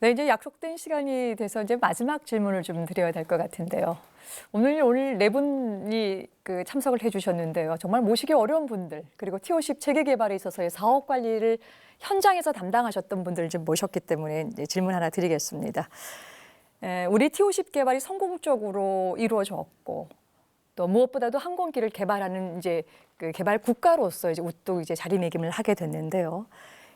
네, 이제 약속된 시간이 돼서 이제 마지막 질문을 좀 드려야 될 것 같은데요. 오늘 네 분이 그 참석을 해주셨는데요. 정말 모시기 어려운 분들, 그리고 T50 체계 개발에 있어서의 사업 관리를 현장에서 담당하셨던 분들을 좀 모셨기 때문에 이제 질문 하나 드리겠습니다. 우리 T50 개발이 성공적으로 이루어졌고, 또 무엇보다도 항공기를 개발하는 이제 그 개발 국가로서 이제 우뚝 이제 자리매김을 하게 됐는데요.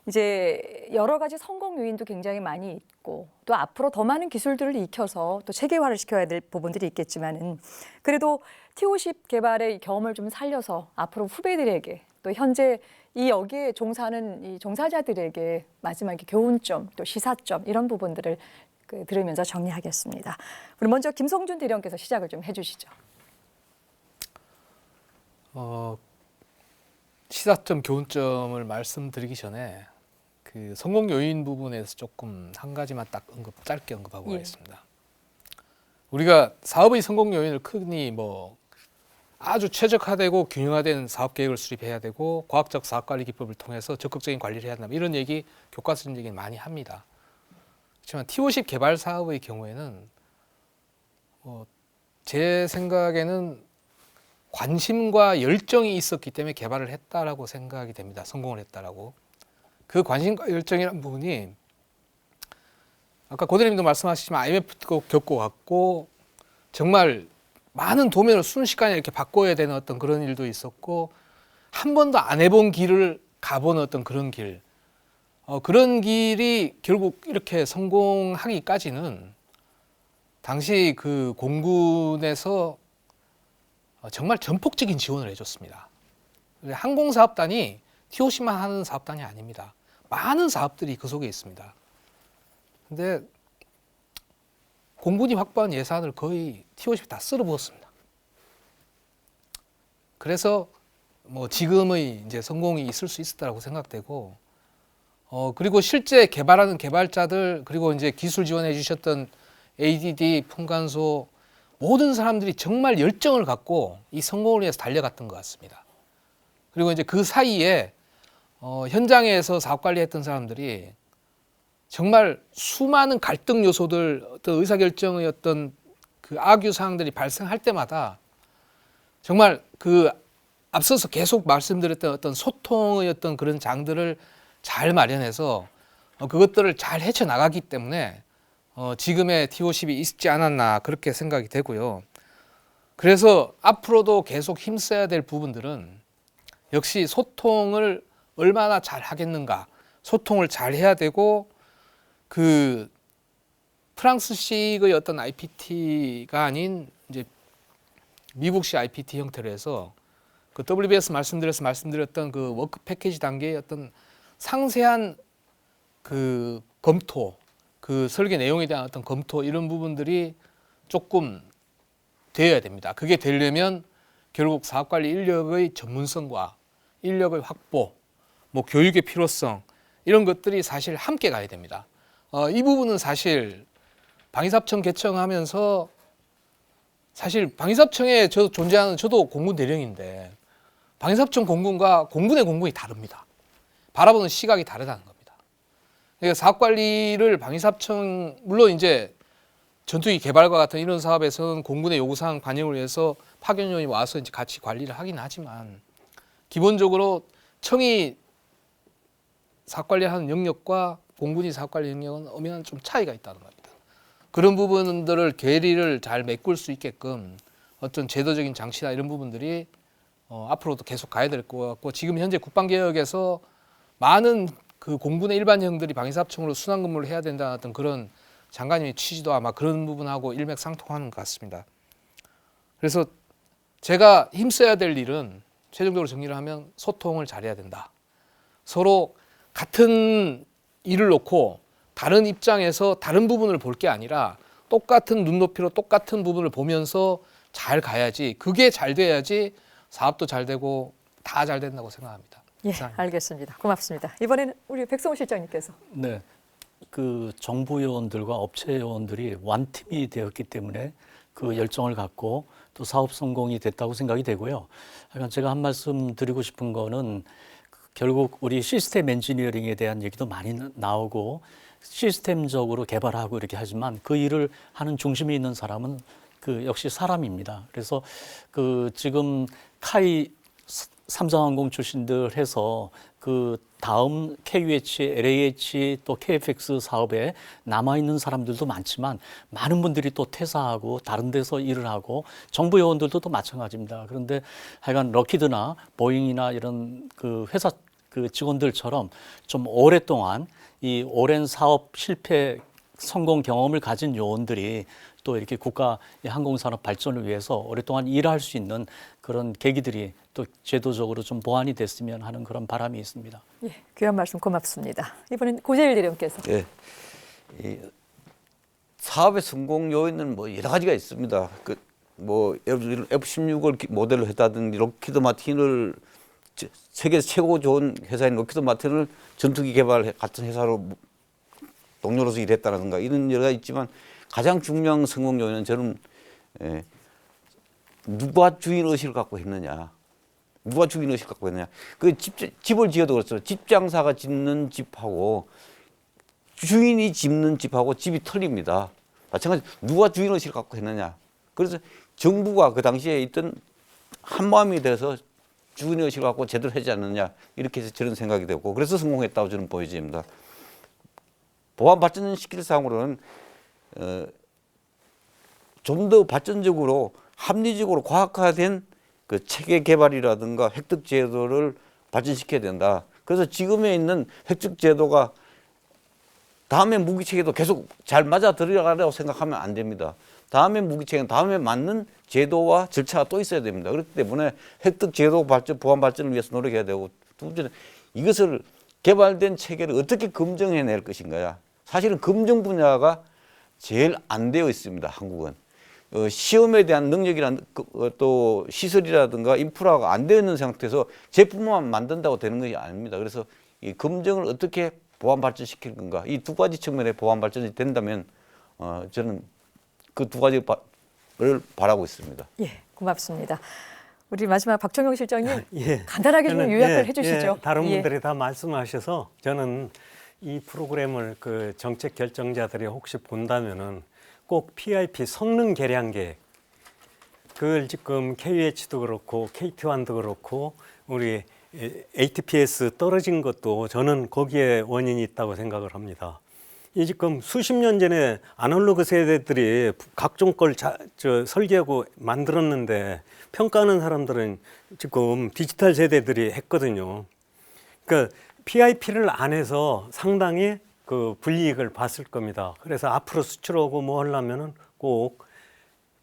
이제 여러 가지 성공 요인도 굉장히 많이 있고, 또 앞으로 더 많은 기술들을 익혀서 또 체계화를 시켜야 될 부분들이 있겠지만은, 그래도 T50 개발의 경험을 좀 살려서 앞으로 후배들에게, 또 현재 이 여기에 종사하는 이 종사자들에게 마지막에 교훈점, 또 시사점 이런 부분들을 들으면서 정리하겠습니다. 우리 먼저 김성준 대령께서 시작을 좀 해주시죠. 시사점, 교훈점을 말씀드리기 전에 그 성공 요인 부분에서 조금 한 가지만 딱 짧게 언급하고 가겠습니다. 우리가 사업의 성공 요인을 크니 뭐 아주 최적화되고 균형화된 사업 계획을 수립해야 되고 과학적 사업 관리 기법을 통해서 적극적인 관리를 해야 된다. 이런 얘기 교과서적 얘기 많이 합니다. 그렇지만 T50 개발 사업의 경우에는 제 생각에는 관심과 열정이 있었기 때문에 개발을 했다라고 생각이 됩니다. 성공을 했다라고. 그 관심과 열정이라는 부분이 아까 고 대리님도 말씀하시지만 IMF도 겪고 갔고 정말 많은 도면을 순식간에 이렇게 바꿔야 되는 어떤 그런 일도 있었고 한 번도 안 해본 길을 가보는 어떤 그런 길. 그런 길이 결국 이렇게 성공하기까지는 당시 그 공군에서 정말 전폭적인 지원을 해줬습니다. 항공사업단이 T50만 하는 사업단이 아닙니다. 많은 사업들이 그 속에 있습니다. 근데 공군이 확보한 예산을 거의 T50이 다 쓸어부었습니다. 그래서 뭐 지금의 이제 성공이 있을 수 있었다고 생각되고, 그리고 실제 개발하는 개발자들, 그리고 이제 기술 지원해 주셨던 ADD, 풍간소, 모든 사람들이 정말 열정을 갖고 이 성공을 위해서 달려갔던 것 같습니다. 그리고 이제 그 사이에 현장에서 사업 관리했던 사람들이 정말 수많은 갈등 요소들, 어떤 의사결정의 어떤 그 악유 사항들이 발생할 때마다 정말 그 앞서서 계속 말씀드렸던 어떤 소통의 어떤 그런 장들을 잘 마련해서 그것들을 잘 헤쳐나가기 때문에 지금의 T50이 있지 않았나 그렇게 생각이 되고요. 그래서 앞으로도 계속 힘써야 될 부분들은 역시 소통을 얼마나 잘 하겠는가, 소통을 잘 해야 되고 그 프랑스식의 어떤 IPT가 아닌 이제 미국식 IPT 형태로 해서 그 WBS 말씀드렸던 그 워크 패키지 단계의 어떤 상세한 그 검토, 그 설계 내용에 대한 어떤 검토 이런 부분들이 조금 되어야 됩니다. 그게 되려면 결국 사업관리 인력의 전문성과 인력의 확보, 뭐 교육의 필요성 이런 것들이 사실 함께 가야 됩니다. 이 부분은 사실 방위사업청 개청하면서 사실 방위사업청에 존재하는 저도 공군 대령인데 방위사업청 공군과 공군의 공군이 다릅니다. 바라보는 시각이 다르다는 겁니다. 그러니까 사업관리를 방위사업청 물론 이제 전투기 개발과 같은 이런 사업에서는 공군의 요구사항 반영을 위해서 파견요원이 와서 이제 같이 관리를 하긴 하지만 기본적으로 청이 사업관리하는 영역과 공군이 사업관리 영역은 엄연한 좀 차이가 있다는 겁니다. 그런 부분들을 괴리를 잘 메꿀 수 있게끔 어떤 제도적인 장치나 이런 부분들이 앞으로도 계속 가야 될 것 같고 지금 현재 국방개혁에서 많은 그 공군의 일반형들이 방위사업청으로 순환근무를 해야 된다는 어떤 그런 장관님의 취지도 아마 그런 부분하고 일맥상통하는 것 같습니다. 그래서 제가 힘써야 될 일은 최종적으로 정리를 하면 소통을 잘해야 된다. 서로 같은 일을 놓고 다른 입장에서 다른 부분을 볼 게 아니라 똑같은 눈높이로 똑같은 부분을 보면서 잘 가야지 그게 잘 돼야지 사업도 잘 되고 다 잘 된다고 생각합니다. 예, 감사합니다. 알겠습니다. 고맙습니다. 이번에는 우리 백성호 실장님께서. 네, 그 정부 요원들과 업체 요원들이 완팀이 되었기 때문에 그 열정을 갖고 또 사업 성공이 됐다고 생각이 되고요. 약간 제가 한 말씀 드리고 싶은 거는 결국 우리 시스템 엔지니어링에 대한 얘기도 많이 나오고 시스템적으로 개발하고 이렇게 하지만 그 일을 하는 중심에 있는 사람은 그 역시 사람입니다. 그래서 그 지금 카이 삼성항공 출신들 해서 그 다음 KUH, LAH 또 KFX 사업에 남아있는 사람들도 많지만 많은 분들이 또 퇴사하고 다른 데서 일을 하고 정부 요원들도 또 마찬가지입니다. 그런데 하여간 럭키드나 보잉이나 이런 그 회사 그 직원들처럼 좀 오랫동안 이 오랜 사업 실패 성공 경험을 가진 요원들이 또 이렇게 국가 항공산업 발전을 위해서 오랫동안 일할 수 있는 그런 계기들이 또 제도적으로 좀 보완이 됐으면 하는 그런 바람이 있습니다. 예, 귀한 말씀 고맙습니다. 이번엔 고재일 대령께서. 예. 이 사업의 성공 요인은 뭐 여러 가지가 있습니다. 그 뭐 F-16을 모델로 했다든지 록히드 마틴을 세계 최고 좋은 회사인 록히드 마틴을 전투기 개발 같은 회사로 동료로서 일했다든가 이런 여러 가지 있지만 가장 중요한 성공 요인은 저는 누가 주인 의식을 갖고 했느냐. 누가 주인 의식을 갖고 했느냐. 그 집을 지어도 그렇죠. 집 장사가 짓는 집하고 주인이 짓는 집하고 집이 틀립니다. 마찬가지 누가 주인 의식을 갖고 했느냐. 그래서 정부가 그 당시에 있던 한마음이 돼서 주인 의식을 갖고 제대로 하지 않느냐. 이렇게 해서 저런 생각이 되고 그래서 성공했다고 저는 보여집니다. 보안 발전시킬 상으로는 좀 더 발전적으로 합리적으로 과학화된 그 체계 개발이라든가 획득 제도를 발전시켜야 된다. 그래서 지금에 있는 획득 제도가 다음에 무기 체계도 계속 잘 맞아 들어가려고 생각하면 안 됩니다. 다음에 무기 체계는 다음에 맞는 제도와 절차가 또 있어야 됩니다. 그렇기 때문에 획득 제도 발전, 보안 발전을 위해서 노력해야 되고 두 번째는 이것을 개발된 체계를 어떻게 검증해낼 것인가요? 사실은 검증 분야가 제일 안 되어 있습니다. 한국은. 시험에 대한 능력이란 또 시설이라든가 인프라가 안 되어 있는 상태에서 제품만 만든다고 되는 것이 아닙니다. 그래서 이 검증을 어떻게 보안 발전시킬 건가 이 두 가지 측면의 보안 발전이 된다면 저는 그 두 가지를 바라고 있습니다. 예, 고맙습니다. 우리 마지막 박정용 실장님 예. 간단하게 좀 저는, 요약을 예, 해주시죠. 예, 다른 예. 분들이 다 말씀하셔서 저는 이 프로그램을 그 정책 결정자들이 혹시 본다면은 꼭 PIP 성능 개량 계획 그걸 지금 KUH도 그렇고 KT1도 그렇고 우리 ATPS 떨어진 것도 저는 거기에 원인이 있다고 생각을 합니다. 이 지금 수십 년 전에 아날로그 세대들이 각종 걸 설계하고 만들었는데 평가하는 사람들은 지금 디지털 세대들이 했거든요. 그러니까 PIP를 안 해서 상당히 그 불이익을 봤을 겁니다. 그래서 앞으로 수출하고 뭐 하려면은 꼭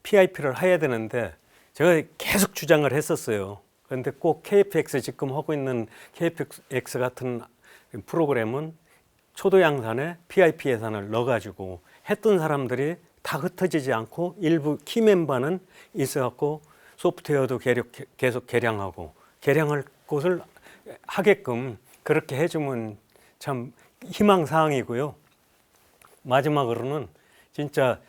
PIP를 해야 되는데 제가 계속 주장을 했었어요. 그런데 꼭 KFX 지금 하고 있는 KFX 같은 프로그램은 초도 양산에 PIP 예산을 넣어가지고 했던 사람들이 다 흩어지지 않고 일부 키 멤버는 있어갖고 소프트웨어도 계속 개량하고 개량할 곳을 하게끔 그렇게 해주면 참 희망사항이고요. 마지막으로는 진짜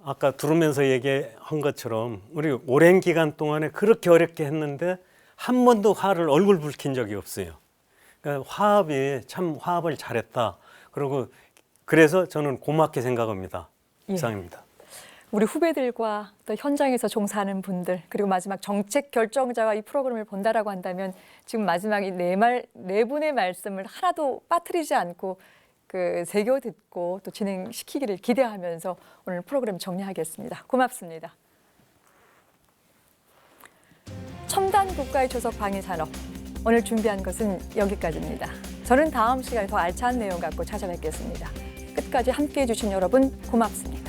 아까 들으면서 얘기한 것처럼 우리 오랜 기간 동안에 그렇게 어렵게 했는데 한 번도 화를 얼굴 붉힌 적이 없어요. 그러니까 화합이 참 화합을 잘했다. 그리고 그래서 저는 고맙게 생각합니다. 예. 이상입니다. 우리 후배들과 또 현장에서 종사하는 분들 그리고 마지막 정책 결정자가 이 프로그램을 본다라고 한다면 지금 마지막 이 네 분의 말씀을 하나도 빠뜨리지 않고 그 새겨 듣고 또 진행시키기를 기대하면서 오늘 프로그램 정리하겠습니다. 고맙습니다. 첨단 국가의 초석 방위 산업 오늘 준비한 것은 여기까지입니다. 저는 다음 시간에 더 알찬 내용 갖고 찾아뵙겠습니다. 끝까지 함께해 주신 여러분 고맙습니다.